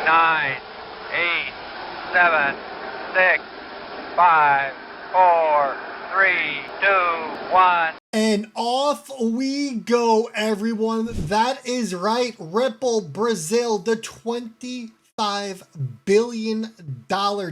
9, 8, 7, 6, 5, 4, 3, 2, 1. And off we go, everyone. That is right. Ripple Brazil, the $25 billion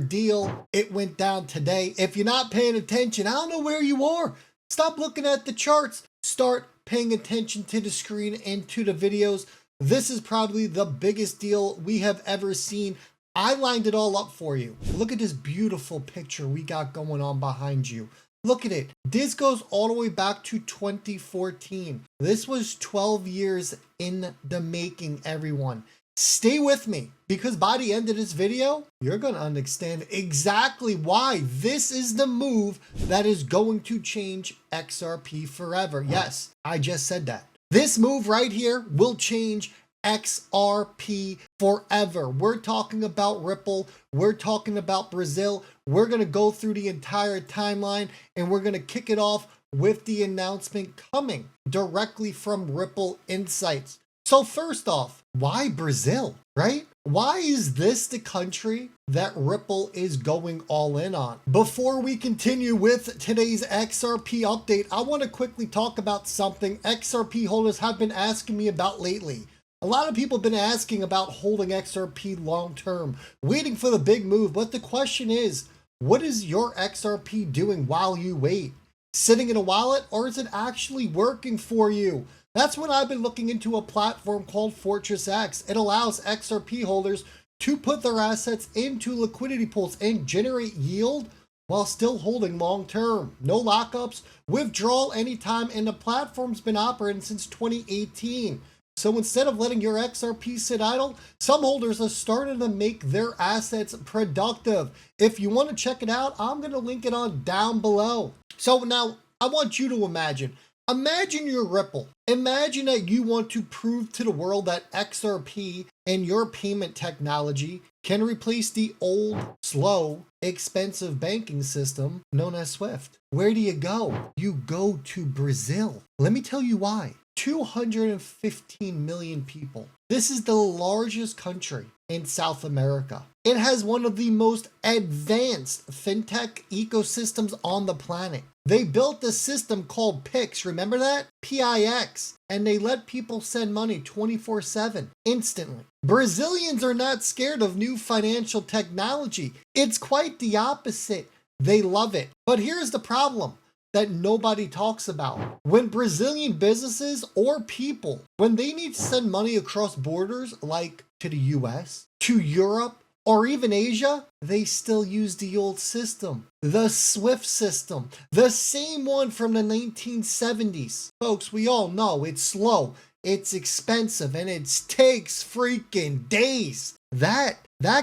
deal. It went down today. If you're not paying attention, I don't know where you are. Stop looking at the charts. Start paying attention to the screen and to the videos. This is probably the biggest deal we have ever seen. I lined it all up for you. Look at this beautiful picture we got going on behind you. Look at it. This goes all the way back to 2014. This was 12 years in the making, everyone. Stay with me, because by the end of this video, you're going to understand exactly why this is the move that is going to change XRP forever. Yes, I just said that. This move right here will change XRP forever. We're talking about Ripple. We're talking about Brazil. We're going to go through the entire timeline, and we're going to kick it off with the announcement coming directly from Ripple Insights. So first off, why Brazil, right? Why is this the country that Ripple is going all in on? Before we continue with today's XRP update, I want to quickly talk about something XRP holders have been asking me about lately. A lot of people have been asking about holding XRP long term, waiting for the big move. But the question is, what is your XRP doing while you wait? Sitting in a wallet, or is it actually working for you? That's when I've been looking into a platform called FortisX. It allows XRP holders to put their assets into liquidity pools and generate yield while still holding long term. No lockups, withdrawal anytime, and the platform's been operating since 2018. So instead of letting your XRP sit idle, some holders are starting to make their assets productive. If you want to check it out, I'm going to link it on down below. So now I want you to imagine you're Ripple. Imagine that you want to prove to the world that XRP and your payment technology can replace the old, slow, expensive banking system known as SWIFT. Where do you go? You go to Brazil. Let me tell you why. 215 million people. This is the largest country in South America. It has one of the most advanced fintech ecosystems on the planet. They built a system called PIX, remember that? PIX. And they let people send money 24/7, instantly. Brazilians are not scared of new financial technology. It's quite the opposite. They love it. But here's the problem that nobody talks about. When Brazilian businesses or people, when they need to send money across borders, like to the US, to Europe, or even Asia, they still use the old system, the SWIFT system, the same one from the 1970s. Folks, we all know it's slow, it's expensive, and it takes freaking days. That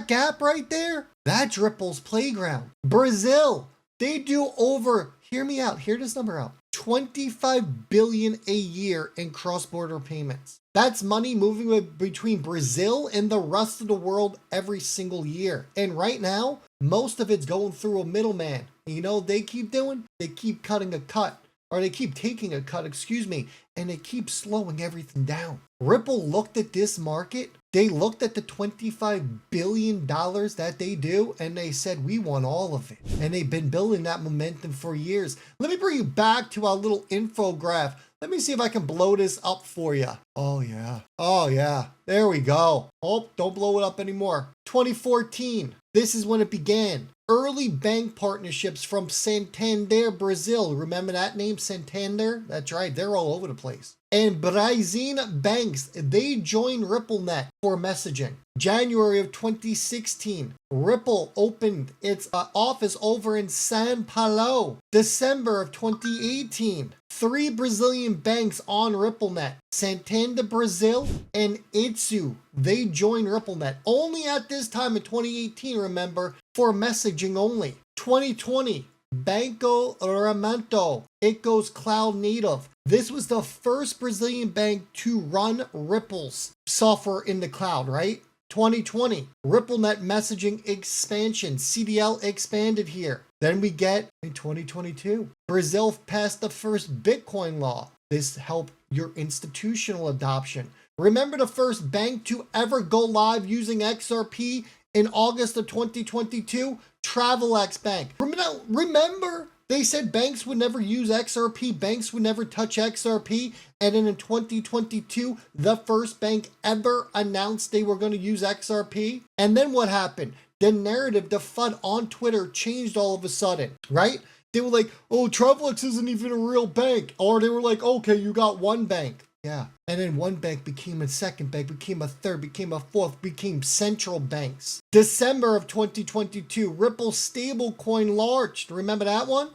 gap right there, that's Ripple's playground. Brazil, they do over, hear me out, hear this number out, 25 billion a year in cross-border payments. That's money moving between Brazil and the rest of the world every single year. And right now, most of it's going through a middleman. And you know what they keep doing? They keep cutting a cut, or they keep taking a cut, and they keep slowing everything down. Ripple looked at this market. They looked at the $25 billion that they do, and they said, we want all of it. And they've been building that momentum for years. Let me bring you back to our little infograph. Let me see if I can blow this up for you. Oh yeah. Oh yeah. There we go. Oh, don't blow it up anymore. 2014. This is when it began. Early bank partnerships from Santander, Brazil. Remember that name, Santander? That's right. They're all over the place. And Brazilian banks, they joined RippleNet for messaging. January of 2016, Ripple opened its office over in São Paulo. December of 2018, 3 Brazilian banks on RippleNet, Santander Brazil and Itsu. They joined RippleNet only at this time in 2018, remember, for messaging only. 2020, Banco Remanto, it goes cloud native. This was the first Brazilian bank to run Ripple's software in the cloud, right? 2020, RippleNet messaging expansion, CDL expanded here. Then we get in 2022, Brazil passed the first Bitcoin law. This helped your institutional adoption. Remember the first bank to ever go live using XRP in August of 2022? FortisX Bank. Remember they said banks would never use XRP, banks would never touch XRP, and then in 2022, the first bank ever announced they were going to use XRP. And then what happened? The narrative, the FUD on Twitter changed all of a sudden, right? They were like, oh, FortisX isn't even a real bank. Or they were like, okay, you got one bank. Yeah. And then one bank became a second bank, became a third, became a fourth, became central banks. December of 2022, Ripple stablecoin launched. Remember that one?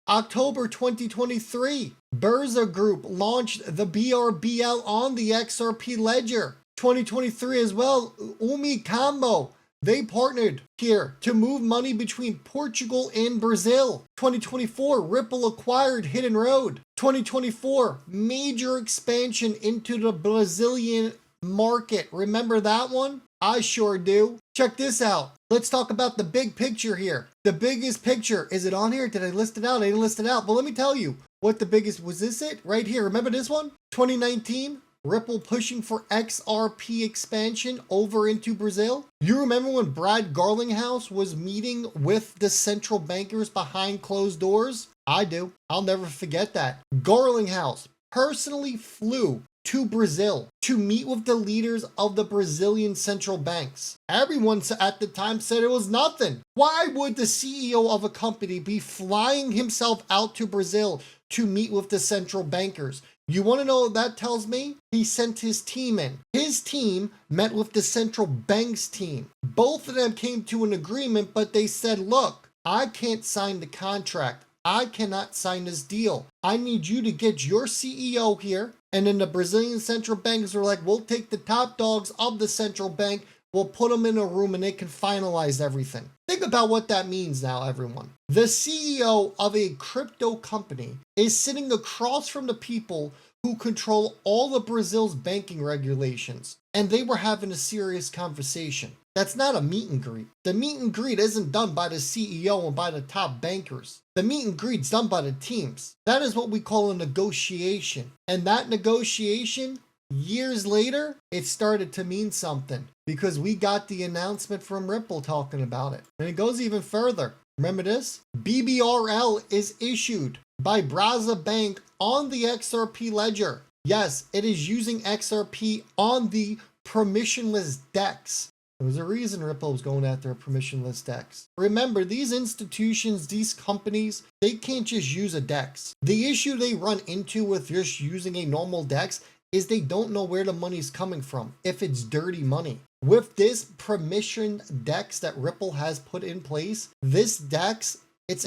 October 2023, Burza Group launched the BRBL on the XRP ledger. 2023 as well, Umi Combo. They partnered here to move money between Portugal and Brazil. 2024, Ripple acquired Hidden Road. 2024, major expansion into the Brazilian market. Remember that one? I sure do. Check this out. Let's talk about the big picture here. The biggest picture. Is it on here? Did I list it out? I didn't list it out. But let me tell you what the biggest, was this it? Right here. Remember this one? 2019, Ripple pushing for XRP expansion over into Brazil. You remember when Brad Garlinghouse was meeting with the central bankers behind closed doors? I do. I'll never forget that. Garlinghouse personally flew to Brazil to meet with the leaders of the Brazilian central banks. Everyone at the time said it was nothing. Why would the CEO of a company be flying himself out to Brazil to meet with the central bankers? You want to know what that tells me? He sent his team in. His team met with the central bank's team. Both of them came to an agreement, but they said, look, I can't sign the contract. I cannot sign this deal. I need you to get your CEO here. And then the Brazilian central banks were like, we'll take the top dogs of the central bank, we'll put them in a room and they can finalize everything. Think about what that means now, everyone. The CEO of a crypto company is sitting across from the people who control all of Brazil's banking regulations. And they were having a serious conversation. That's not a meet and greet. The meet and greet isn't done by the CEO and by the top bankers. The meet and greet's done by the teams. That is what we call a negotiation. And that negotiation, years later, it started to mean something because we got the announcement from Ripple talking about it. And it goes even further. Remember this? BBRL is issued by Brasa Bank on the XRP ledger. Yes, it is using XRP on the permissionless DEX. There was a reason Ripple was going after a permissionless DEX. Remember, these institutions, these companies, they can't just use a DEX. The issue they run into with just using a normal DEX is they don't know where the money's coming from, if it's dirty money. With this permissioned DEX that Ripple has put in place, this DEX, it's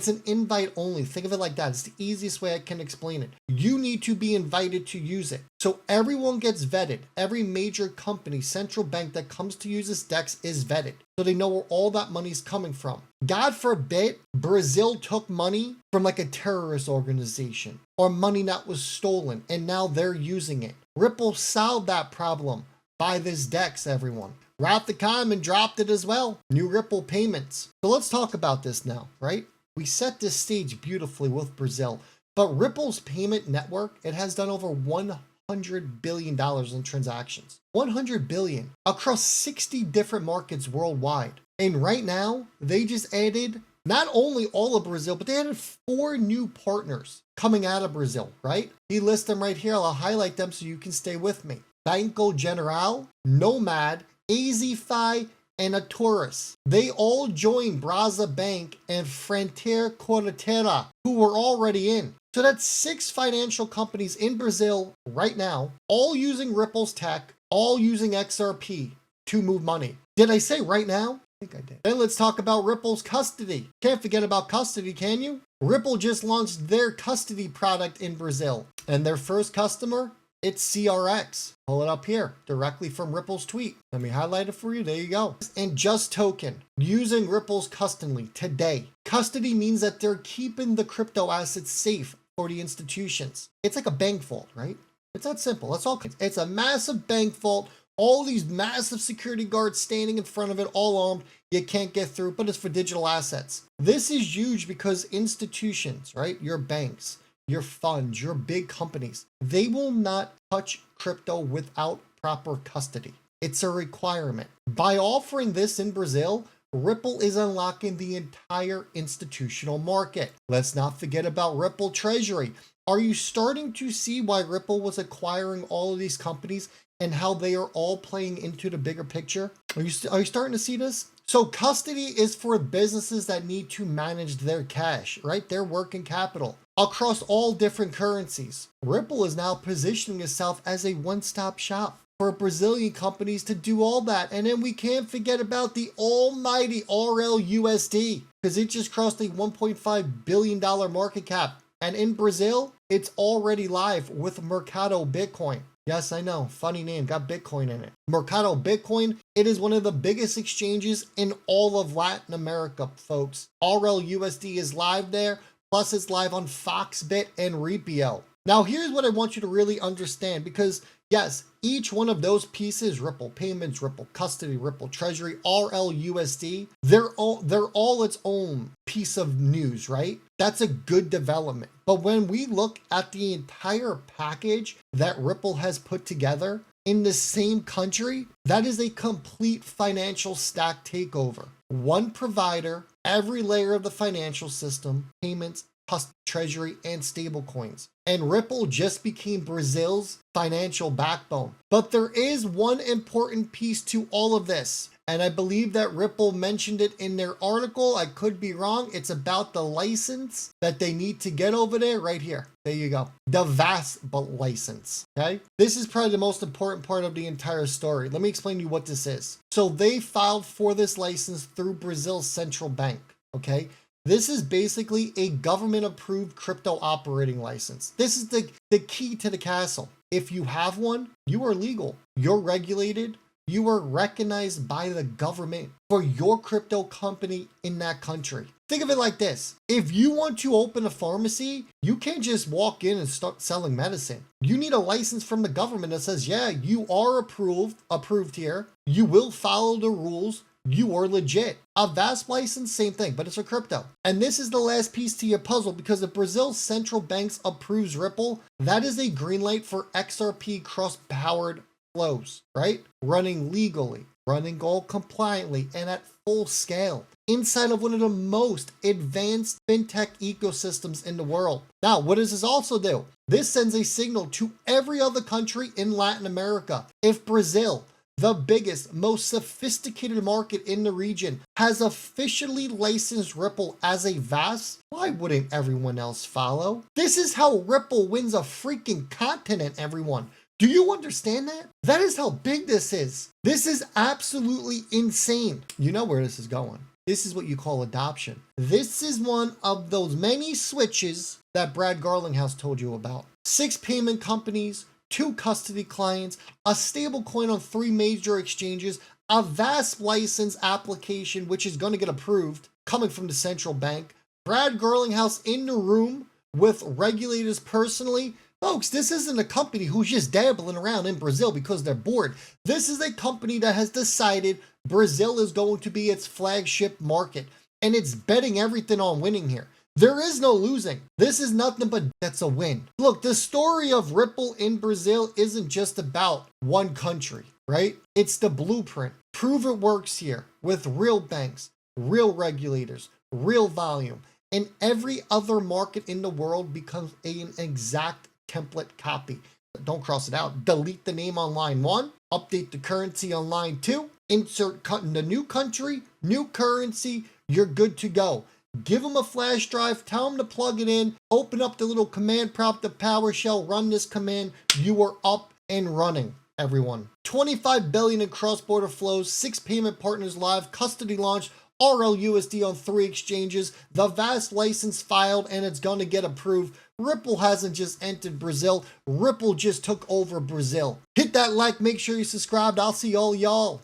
an invite only. Think of it like that. It's the easiest way I can explain it. You need to be invited to use it. So everyone gets vetted. Every major company, central bank that comes to use this DEX is vetted. So they know where all that money's coming from. God forbid, Brazil took money from like a terrorist organization or money that was stolen and now they're using it. Ripple solved that problem by this DEX, everyone. Roth and dropped it as well. New Ripple payments. So let's talk about this now, right? We set this stage beautifully with Brazil, but Ripple's payment network, it has done over $100 billion in transactions. 100 billion across 60 different markets worldwide. And right now, they just added not only all of Brazil, but they added 4 new partners coming out of Brazil, right? He lists them right here. I'll highlight them so you can stay with me. Banco General, Nomad, AZFi, and Ataurus. They all joined Brasa Bank and Frontier Corretera, who were already in. So that's 6 financial companies in Brazil right now, all using Ripple's tech, all using XRP to move money. Did I say right now? I think I did. Then let's talk about Ripple's custody. Can't forget about custody, can you? Ripple just launched their custody product in Brazil. And their first customer, it's CRX. Pull it up here directly from Ripple's tweet. Let me highlight it for you. There you go. And Just Token using Ripple's custody today. Custody means that they're keeping the crypto assets safe for the institutions. It's like a bank vault, right? It's that simple. That's all. It's a massive bank vault. All these massive security guards standing in front of it, all armed. You can't get through, but it's for digital assets. This is huge because institutions, right? Your banks, your funds, your big companies, they will not touch crypto without proper custody. It's a requirement. By offering this in Brazil, Ripple is unlocking the entire institutional market. Let's not forget about Ripple Treasury. Are you starting to see why Ripple was acquiring all of these companies and how they are all playing into the bigger picture? Are you starting to see this? So custody is for businesses that need to manage their cash, right? Their working capital across all different currencies. Ripple is now positioning itself as a one-stop shop for Brazilian companies to do all that. And then we can't forget about the almighty RLUSD, because it just crossed a $1.5 billion market cap. And in Brazil, it's already live with Mercado Bitcoin. Yes, I know, funny name, got Bitcoin in it. Mercado Bitcoin, it is one of the biggest exchanges in all of Latin America, folks. RLUSD is live there, plus it's live on Foxbit and Repio. Now, here's what I want you to really understand, because yes, each one of those pieces, Ripple Payments, Ripple Custody, Ripple Treasury, RLUSD, they're all its own piece of news, right? That's a good development. But when we look at the entire package that Ripple has put together in the same country, that is a complete financial stack takeover. One provider, every layer of the financial system, payments, custody, treasury, and stablecoins. And Ripple just became Brazil's financial backbone. But there is one important piece to all of this, and I believe that Ripple mentioned it in their article. I could be wrong. It's about the license that they need to get over there right here. There you go. The VASP license, okay? This is probably the most important part of the entire story. Let me explain to you what this is. So they filed for this license through Brazil's central bank, okay? This is basically a government-approved crypto operating license. This is the key to the castle. If you have one, you are legal. You're regulated. You are recognized by the government for your crypto company in that country. Think of it like this. If you want to open a pharmacy, you can't just walk in and start selling medicine. You need a license from the government that says, yeah, you are approved here. You will follow the rules. You are legit. A VASP license, same thing, but it's for crypto. And this is the last piece to your puzzle, because if Brazil's central banks approves Ripple, that is a green light for XRP cross-powered flows, right? Running legally, running all compliantly, and at full scale inside of one of the most advanced fintech ecosystems in the world. Now, what does this also do? This sends a signal to every other country in Latin America. If Brazil, the biggest, most sophisticated market in the region, has officially licensed Ripple as a VASP, why wouldn't everyone else follow? This is how Ripple wins a freaking continent, everyone. Do you understand that? That is how big this is. This is absolutely insane. You know where this is going. This is what you call adoption. This is one of those many switches that Brad Garlinghouse told you about. 6 payment companies, 2 custody clients, a stablecoin on 3 major exchanges, a VASP license application, which is going to get approved, coming from the central bank, Brad Garlinghouse in the room with regulators personally. Folks, this isn't a company who's just dabbling around in Brazil because they're bored. This is a company that has decided Brazil is going to be its flagship market, and it's betting everything on winning here. There is no losing. This is nothing but that's a win. Look, the story of Ripple in Brazil isn't just about one country, right? It's the blueprint. Prove it works here with real banks, real regulators, real volume, and every other market in the world becomes an exact template copy. But don't cross it out. Delete the name on line 1, update the currency on line 2, insert the new country, new currency, you're good to go. Give them a flash drive, tell them to plug it in, open up the little command prompt, the PowerShell, run this command, you are up and running, everyone. 25 billion in cross-border flows, 6 payment partners live, custody launched, RLUSD on 3 exchanges, the VASP license filed, and it's going to get approved. Ripple hasn't just entered Brazil, Ripple just took over Brazil. Hit that like, make sure you subscribed. I'll see all y'all